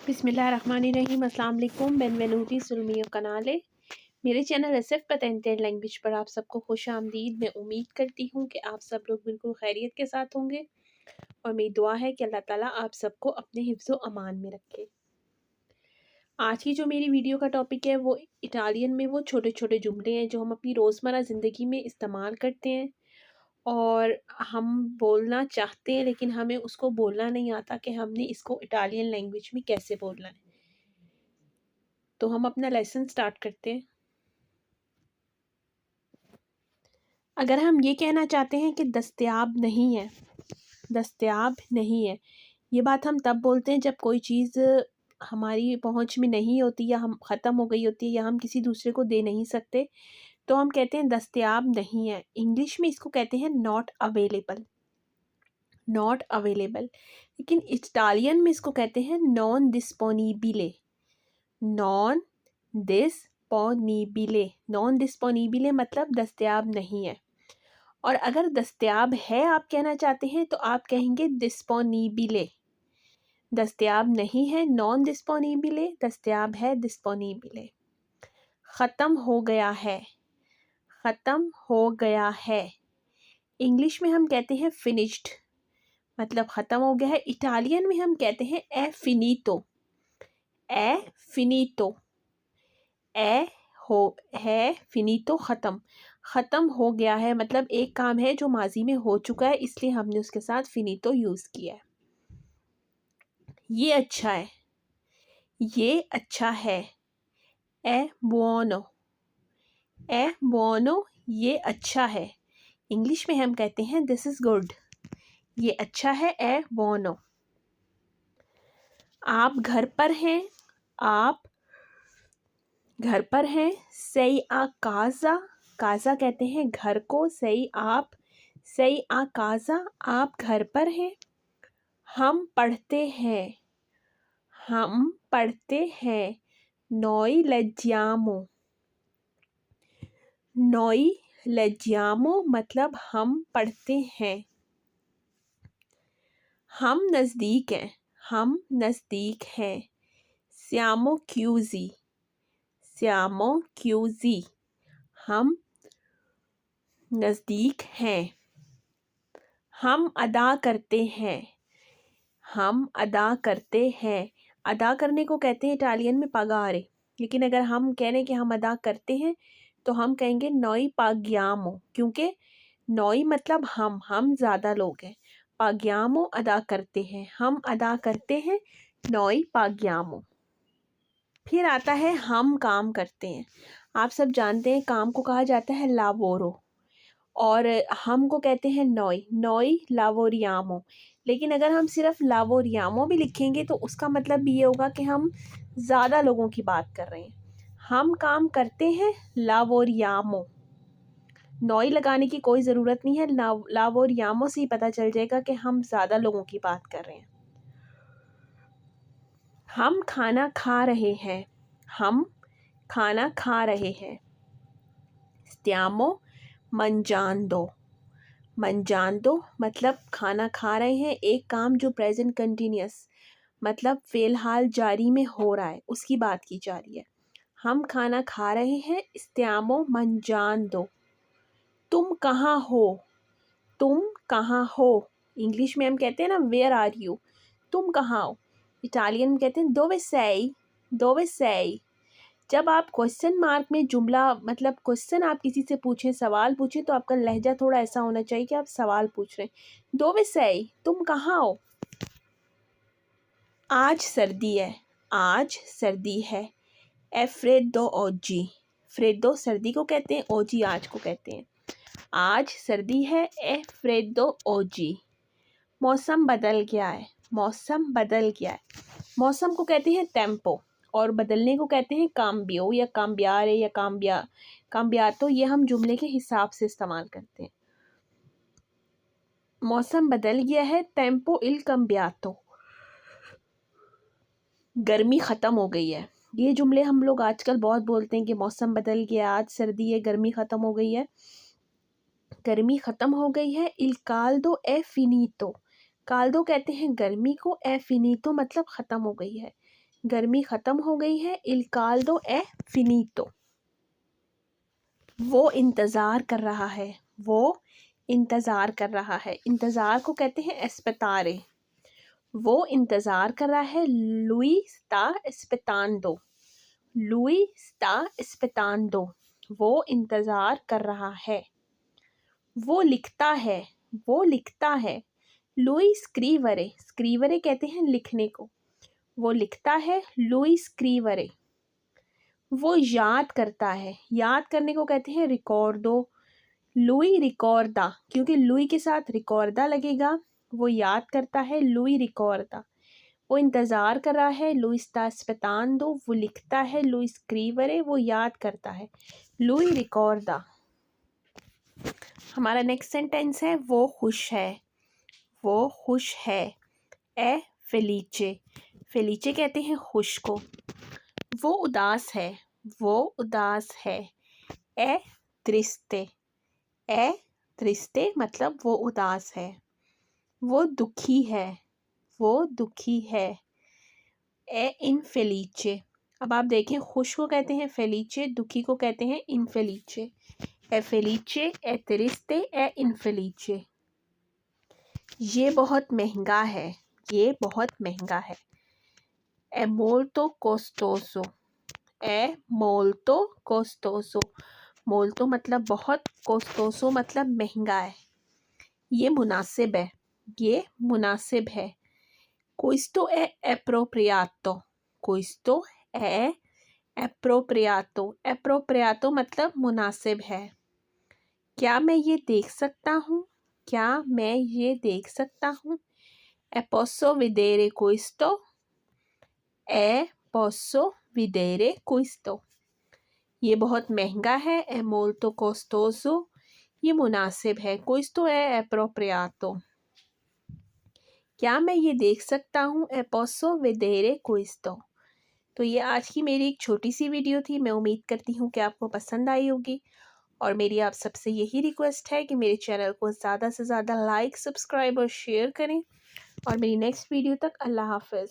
बिस्मिल्लाहिर्रहमानिर्रहीम। अस्सलाम वालेकुम। बेनवेनुटी sul mio canale। मेरे चैनल एसएफ पतेंटेड लैंग्वेज पर आप सबको खुश आमदीद। मैं उम्मीद करती हूँ कि आप सब लोग बिल्कुल खैरियत के साथ होंगे और मेरी दुआ है कि अल्लाह ताला आप सबको अपने हिफ्ज़ो अमान में रखे। आज की जो मेरी वीडियो का टॉपिक है वो इटालियन में वो छोटे छोटे जुमले हैं जो हम अपनी रोज़मर्रा ज़िंदगी में इस्तेमाल करते हैं और हम बोलना चाहते हैं लेकिन हमें उसको बोलना नहीं आता कि हमने इसको इटालियन लैंग्वेज में कैसे बोलना है। तो हम अपना लेसन स्टार्ट करते हैं। अगर हम ये कहना चाहते हैं कि दस्तयाब नहीं है, दस्तयाब नहीं है, ये बात हम तब बोलते हैं जब कोई चीज़ हमारी पहुंच में नहीं होती या हम ख़त्म हो गई होती है या हम किसी दूसरे को दे नहीं सकते, तो हम कहते हैं दस्तयाब नहीं है। इंग्लिश में इसको कहते हैं नॉट अवेलेबल, नॉट अवेलेबल। लेकिन इटालियन में इसको कहते हैं नॉन डिस्पोनिबिले, नॉन डिस्पोनिबिले। नॉन डिस्पोनिबिले मतलब दस्तयाब नहीं है। और अगर दस्तयाब है आप कहना चाहते हैं तो आप कहेंगे डिस्पोनिबिले। दस्तयाब नहीं है नॉन डिस्पोनिबिले, दस्तयाब है डिस्पोनिबिले। ख़त्म हो गया है, ख़त्म हो गया है। इंग्लिश में हम कहते हैं फिनिश्ड, मतलब ख़त्म हो गया है। इटालियन में हम कहते हैं ए फिनीतो, ए फिनीतो। ए हो है फिनीतो ख़त्म, ख़त्म हो गया है मतलब एक काम है जो माजी में हो चुका है इसलिए हमने उसके साथ फिनीतो यूज़ किया है। ये अच्छा है, ये अच्छा है। ए बुओनो, ए बुओनो ये अच्छा है। इंग्लिश में हम कहते हैं दिस इज़ गुड, ये अच्छा है। ए बुओनो। आप घर पर हैं, आप घर पर हैं। sei a casa, काजा कहते हैं घर को। sei a casa आप घर पर हैं। हम पढ़ते हैं, हम पढ़ते हैं। noi leggiamo, noi leggiamo मतलब हम पढ़ते हैं। हम नज़दीक हैं, हम नज़दीक हैं। siamo chiusi, siamo chiusi हम नज़दीक हैं। हम अदा करते हैं, हम अदा करते हैं। अदा करने को कहते हैं इटालियन में पगारे, लेकिन अगर हम कह रहे हैं कि हम अदा करते हैं तो हम कहेंगे नोई पाग्यामो, क्योंकि नोई मतलब हम ज़्यादा लोग हैं। पाग्यामो अदा करते हैं, हम अदा करते हैं। नोई पाग्यामो। फिर आता है हम काम करते हैं। आप सब जानते हैं काम को कहा जाता है लावोरो और हम को कहते हैं नोई, नोई लावोरियामो। लेकिन अगर हम सिर्फ लावोरियामो भी लिखेंगे तो उसका मतलब भी ये होगा कि हम ज़्यादा लोगों की बात कर रहे हैं। हम काम करते हैं लावोरियामो। नोई लगाने की कोई ज़रूरत नहीं है, लावोरियामो से ही पता चल जाएगा कि हम ज़्यादा लोगों की बात कर रहे हैं। हम खाना खा रहे हैं, हम खाना खा रहे हैं। stiamo mangiando, mangiando मतलब खाना खा रहे हैं। एक काम जो प्रेजेंट कंटिन्यूस मतलब फ़िलहाल जारी में हो रहा है उसकी बात की जा रही है। हम खाना खा रहे हैं। stiamo mangiando। तुम कहाँ हो, तुम कहाँ हो। इंग्लिश में हम कहते हैं ना वेयर आर यू, तुम कहाँ हो। इटालियन में कहते हैं dove sei, dove sei। जब आप क्वेश्चन मार्क में जुमला मतलब क्वेश्चन आप किसी से पूछें, सवाल पूछें, तो आपका लहजा थोड़ा ऐसा होना चाहिए कि आप सवाल पूछ रहे हैं। dove sei तुम कहाँ हो। आज सर्दी है, आज सर्दी है। è freddo oggi, freddo सर्दी को कहते हैं, oggi आज को कहते हैं। आज सर्दी है। è freddo oggi। मौसम बदल गया है, मौसम बदल गया है। मौसम को कहते हैं टेम्पो और बदलने को कहते हैं काम्बियो या काम्बियारे या काम्बियातो। ये हम जुमले के हिसाब से इस्तेमाल करते हैं। मौसम बदल गया है। टेम्पो इल काम्बियातो। गर्मी ख़त्म हो गई है। ये जुमले हम लोग आजकल बहुत बोलते हैं कि मौसम बदल गया, आज सर्दी है, गर्मी ख़त्म हो गई है। गर्मी ख़त्म हो गई है। इल काल्दो ए फिनीतो, काल्दो कहते हैं गर्मी को, ए फिनीतो मतलब ख़त्म हो गई है। गर्मी ख़त्म हो गई है। इल caldo è finito, वो इंतज़ार कर रहा है, वो इंतज़ार कर रहा है। इंतज़ार को कहते हैं aspettare, वो इंतज़ार कर रहा है। lui sta aspettando, lui sta aspettando, वो इंतज़ार कर रहा है। वो लिखता है, वो लिखता है। lui scrivere, scrivere कहते हैं लिखने को, वो लिखता है। lui scrivere, वो याद करता है, याद करने को कहते हैं ricordo, lui ricorda, क्योंकि lui के साथ ricorda लगेगा, वो याद करता है। lui ricorda, वो इंतज़ार कर रहा है। lui sta aspettando, वो लिखता है। lui scrivere, वो याद करता है। lui ricorda। हमारा नेक्स्ट सेंटेंस है वो खुश है, वो खुश है। ए फेलीचे, फेलीचे कहते हैं खुश को। वो उदास है, वो उदास है। ए त्रिस्ते, ए त्रिस्ते मतलब वो उदास है। वो दुखी है, वो दुखी है। ए इनफेलीचे, अब आप देखें खुश को कहते हैं फेलीचे, दुखी को कहते हैं इनफेलीचे। ए फेलीचे, ए त्रिस्ते, ए इनफेलीचे। ये बहुत महंगा है, ये बहुत महंगा है। ए मोल्तो कोस्टोसो, ए मोल्तो कोस्टोसो, मोल्तो मतलब बहुत, कोस्टोसो मतलब महंगा है। ये मुनासिब है, ये मुनासिब है। क्विस्तो è appropriato, क्विस्तो è appropriato, appropriato मतलब मुनासिब है। क्या मैं ये देख सकता हूँ, क्या मैं ये देख सकता हूँ। E posso vedere questo, e posso vedere questo, ये बहुत महंगा है। è molto costoso, ये मुनासिब है। questo è appropriato, क्या मैं ये देख सकता हूँ। e posso vedere questo। तो ये आज की मेरी एक छोटी सी वीडियो थी। मैं उम्मीद करती हूँ कि आपको पसंद आई होगी, और मेरी आप सबसे यही रिक्वेस्ट है कि मेरे चैनल को ज़्यादा से ज़्यादा लाइक, सब्सक्राइब और शेयर करें। और मेरी नेक्स्ट वीडियो तक अल्लाह हाफ़िज़।